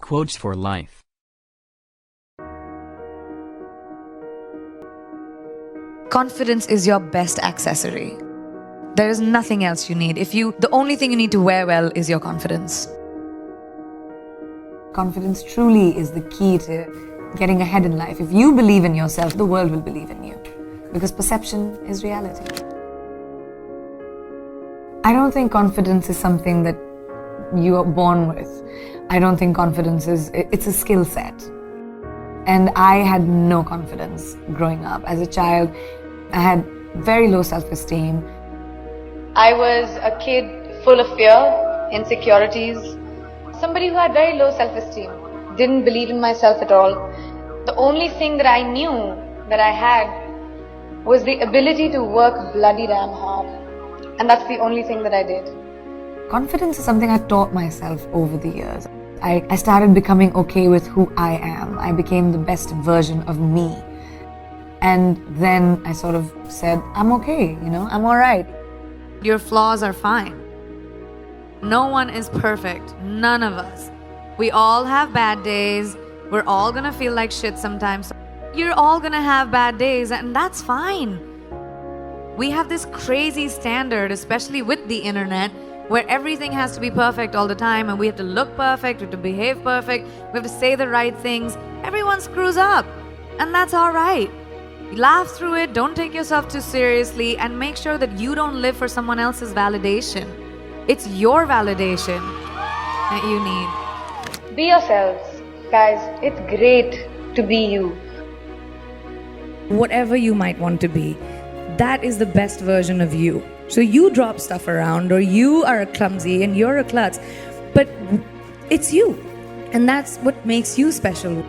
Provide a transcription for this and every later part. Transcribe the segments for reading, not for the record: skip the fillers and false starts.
Quotes for life. Confidence is your best accessory. There is nothing else you need. The only thing you need to wear well is your confidence. Confidence truly is the key to getting ahead in life. If you believe in yourself, the world will believe in you. Because perception is reality. I don't think confidence is something that you are born with. I don't think confidence it's a skill set. And I had no confidence growing up. As a child, I had very low self-esteem. I was a kid full of fear, insecurities, somebody who had very low self-esteem, didn't believe in myself at all. The only thing that I knew that I had was the ability to work bloody damn hard. And that's the only thing that I did. Confidence is something I taught myself over the years. I started becoming okay with who I am. I became the best version of me. And then I sort of said, I'm okay, I'm alright. Your flaws are fine. No one is perfect. None of us. We all have bad days. We're all gonna feel like shit sometimes. You're all gonna have bad days, and that's fine. We have this crazy standard, especially with the internet, where everything has to be perfect all the time, and we have to look perfect, we have to behave perfect, we have to say the right things. Everyone screws up, and that's alright. Laugh through it, don't take yourself too seriously, and make sure that you don't live for someone else's validation. It's your validation that you need. Be yourselves. Guys, it's great to be you. Whatever you might want to be, that is the best version of you. So you drop stuff around, or you are clumsy and you're a klutz, but it's you. And that's what makes you special.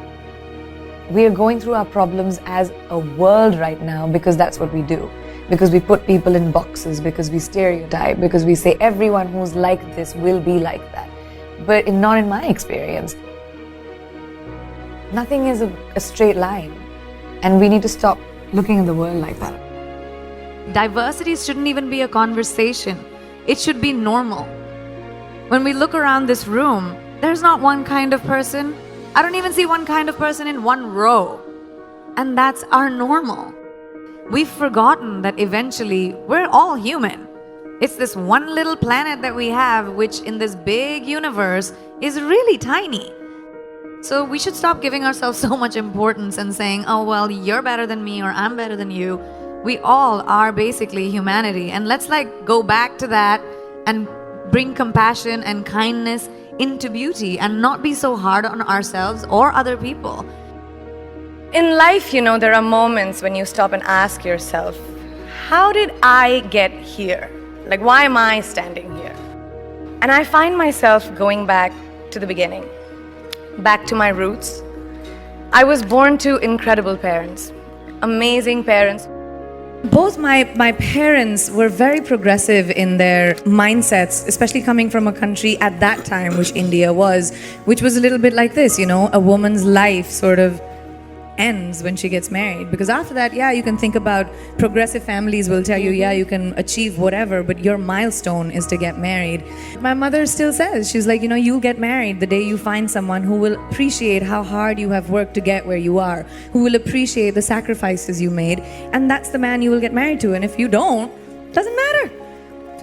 We are going through our problems as a world right now because that's what we do. Because we put people in boxes, because we stereotype, because we say everyone who's like this will be like that. But not in my experience. Nothing is a straight line. And we need to stop looking at the world like that. Diversity shouldn't even be a conversation. It should be normal. When we look around this room, there's not one kind of person. I don't even see one kind of person in one row. And that's our normal. We've forgotten that eventually we're all human. It's this one little planet that we have, which in this big universe is really tiny. So we should stop giving ourselves so much importance and saying, oh, well, you're better than me or I'm better than you. We all are basically humanity. And let's go back to that and bring compassion and kindness into beauty and not be so hard on ourselves or other people. In life, there are moments when you stop and ask yourself, how did I get here? Why am I standing here? And I find myself going back to the beginning, back to my roots. I was born to incredible parents, amazing parents. Both my parents were very progressive in their mindsets, especially coming from a country at that time, which India was, which was a little bit like this, a woman's life sort of ends when she gets married. Because after that, you can think about progressive families will tell you, you can achieve whatever, but your milestone is to get married. My mother still says, she's like, you'll get married the day you find someone who will appreciate how hard you have worked to get where you are, who will appreciate the sacrifices you made, and that's the man you will get married to. And if you don't, doesn't matter.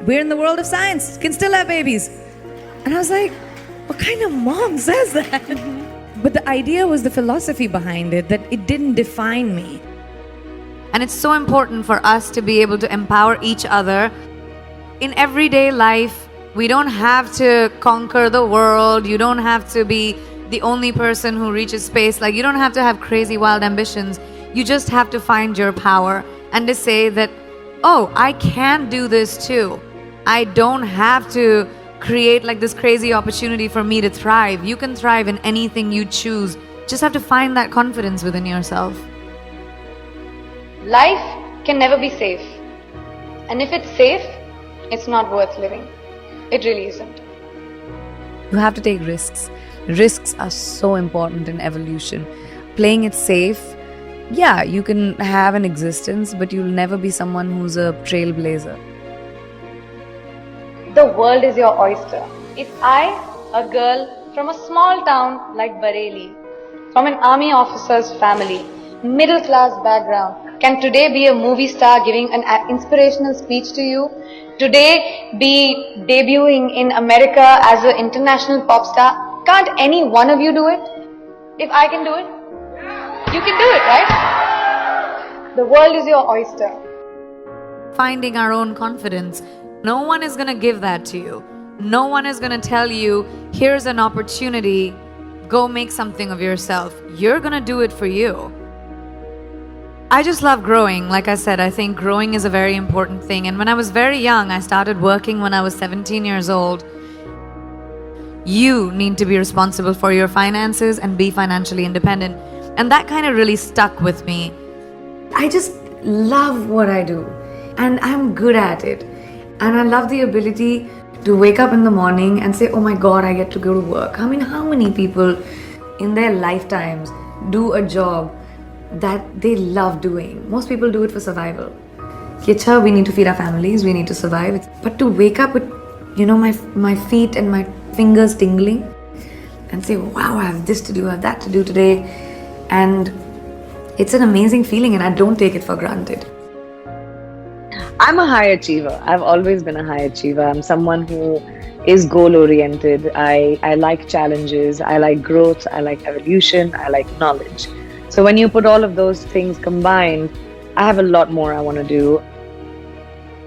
We're in the world of science, can still have babies. And I was like, what kind of mom says that? But the idea was the philosophy behind it, that it didn't define me. And it's so important for us to be able to empower each other. In everyday life, we don't have to conquer the world. You don't have to be the only person who reaches space. You don't have to have crazy, wild ambitions. You just have to find your power and to say that, oh, I can do this too. I don't have to create this crazy opportunity for me to thrive. You can thrive in anything you choose. Just have to find that confidence within yourself. Life can never be safe. And if it's safe, it's not worth living. It really isn't. You have to take risks. Risks are so important in evolution. Playing it safe, you can have an existence, but you'll never be someone who's a trailblazer. The world is your oyster. If I, a girl from a small town like Bareilly, from an army officer's family, middle class background, can today be a movie star giving an inspirational speech to you, today be debuting in America as an international pop star. Can't any one of you do it? If I can do it, you can do it, right? The world is your oyster. Finding our own confidence. No one is going to give that to you. No one is going to tell you, here's an opportunity, go make something of yourself. You're going to do it for you. I just love growing. Like I said, I think growing is a very important thing. And when I was very young, I started working when I was 17 years old. You need to be responsible for your finances and be financially independent. And that kind of really stuck with me. I just love what I do and I'm good at it. And I love the ability to wake up in the morning and say, oh my God, I get to go to work. I mean, how many people in their lifetimes do a job that they love doing? Most people do it for survival. Kicha, we need to feed our families, we need to survive. But to wake up with, my feet and my fingers tingling and say, wow, I have this to do, I have that to do today. And it's an amazing feeling and I don't take it for granted. I'm a high achiever. I've always been a high achiever. I'm someone who is goal oriented. I like challenges. I like growth. I like evolution. I like knowledge. So when you put all of those things combined, I have a lot more I want to do.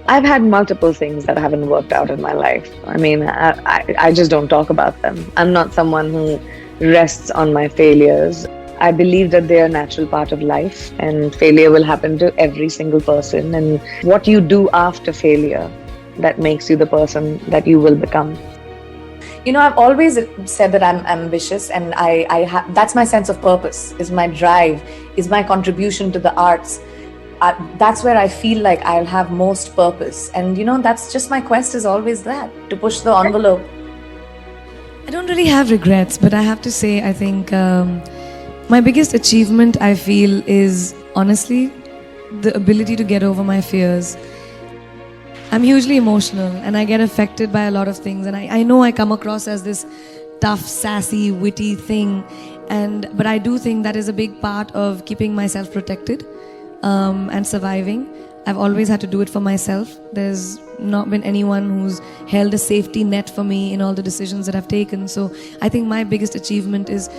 I've had multiple things that haven't worked out in my life. I mean, I just don't talk about them. I'm not someone who rests on my failures. I believe that they are a natural part of life and failure will happen to every single person. And what you do after failure, that makes you the person that you will become. I've always said that I'm ambitious and that's my sense of purpose, is my drive, is my contribution to the arts. That's where I feel like I'll have most purpose. And that's just my quest is always that, to push the envelope. I don't really have regrets, but I have to say, I think my biggest achievement, I feel, is honestly the ability to get over my fears. I'm hugely emotional and I get affected by a lot of things, and I know I come across as this tough, sassy, witty thing, but I do think that is a big part of keeping myself protected and surviving. I've always had to do it for myself. There's not been anyone who's held a safety net for me in all the decisions that I've taken. So I think my biggest achievement is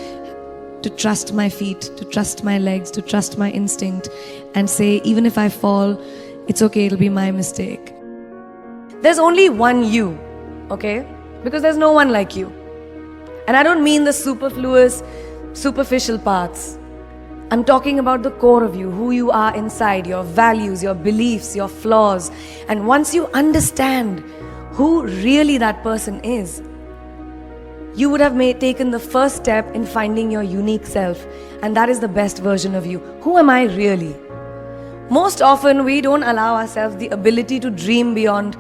to trust my feet, to trust my legs, to trust my instinct, and say, even if I fall, it's okay, it'll be my mistake. There's only one you, okay? Because there's no one like you. And I don't mean the superfluous, superficial parts. I'm talking about the core of you, who you are inside, your values, your beliefs, your flaws. And once you understand who really that person is, you would have taken the first step in finding your unique self. And that is the best version of you. Who am I really? Most often, we don't allow ourselves the ability to dream beyond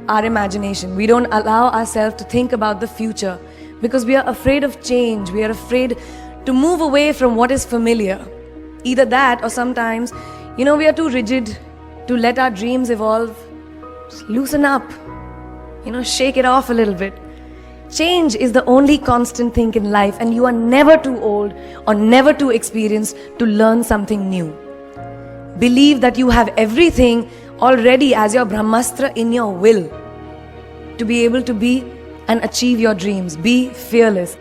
our imagination. We don't allow ourselves to think about the future because we are afraid of change. We are afraid to move away from what is familiar. Either that, or sometimes, we are too rigid to let our dreams evolve. Just loosen up, shake it off a little bit. Change is the only constant thing in life, and you are never too old or never too experienced to learn something new. Believe that you have everything already as your Brahmastra in your will to be able to be and achieve your dreams. Be fearless.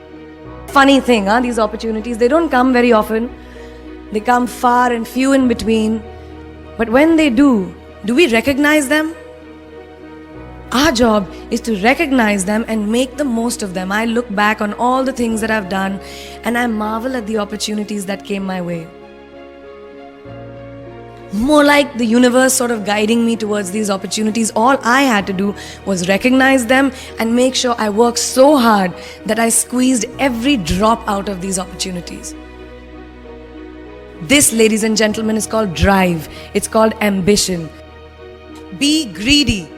Funny thing, these opportunities, they don't come very often. They come far and few in between. But when they do we recognize them? Our job is to recognize them and make the most of them. I look back on all the things that I've done and I marvel at the opportunities that came my way. More like the universe sort of guiding me towards these opportunities. All I had to do was recognize them and make sure I worked so hard that I squeezed every drop out of these opportunities. This, ladies and gentlemen, is called drive. It's called ambition. Be greedy.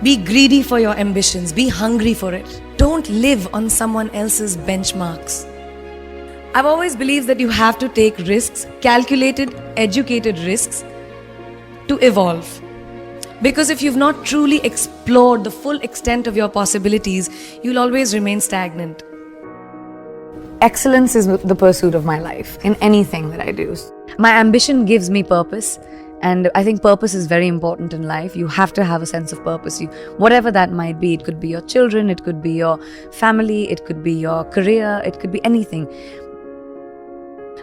Be greedy for your ambitions. Be hungry for it. Don't live on someone else's benchmarks. I've always believed that you have to take risks, calculated, educated risks, to evolve. Because if you've not truly explored the full extent of your possibilities, you'll always remain stagnant. Excellence is the pursuit of my life in anything that I do. My ambition gives me purpose, and I think purpose is very important in life. You have to have a sense of purpose. Whatever that might be, it could be your children, it could be your family, it could be your career, it could be anything.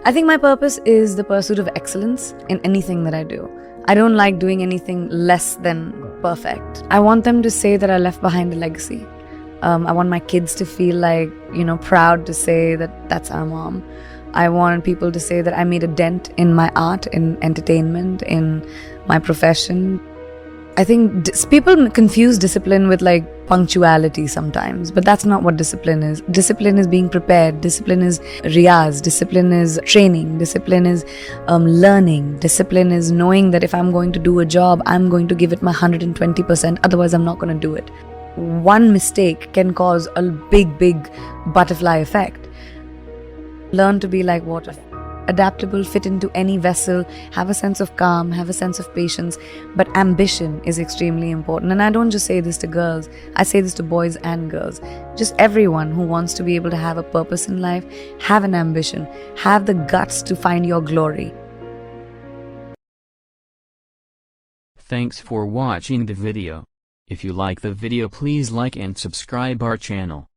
I think my purpose is the pursuit of excellence in anything that I do. I don't like doing anything less than perfect. I want them to say that I left behind a legacy. I want my kids to feel like, proud to say that that's our mom. I want people to say that I made a dent in my art, in entertainment, in my profession. I think people confuse discipline with like punctuality sometimes, but that's not what discipline is. Discipline is being prepared. Discipline is riyaz. Discipline is training. Discipline is learning. Discipline is knowing that if I'm going to do a job, I'm going to give it my 120%. Otherwise, I'm not going to do it. One mistake can cause a big butterfly effect. Learn to be like water. Adaptable, fit into any vessel, have a sense of calm, have a sense of patience. But ambition is extremely important. And I don't just say this to girls, I say this to boys and girls. Just everyone who wants to be able to have a purpose in life, have an ambition, have the guts to find your glory. Thanks for watching the video. If you like the video, please like and subscribe our channel.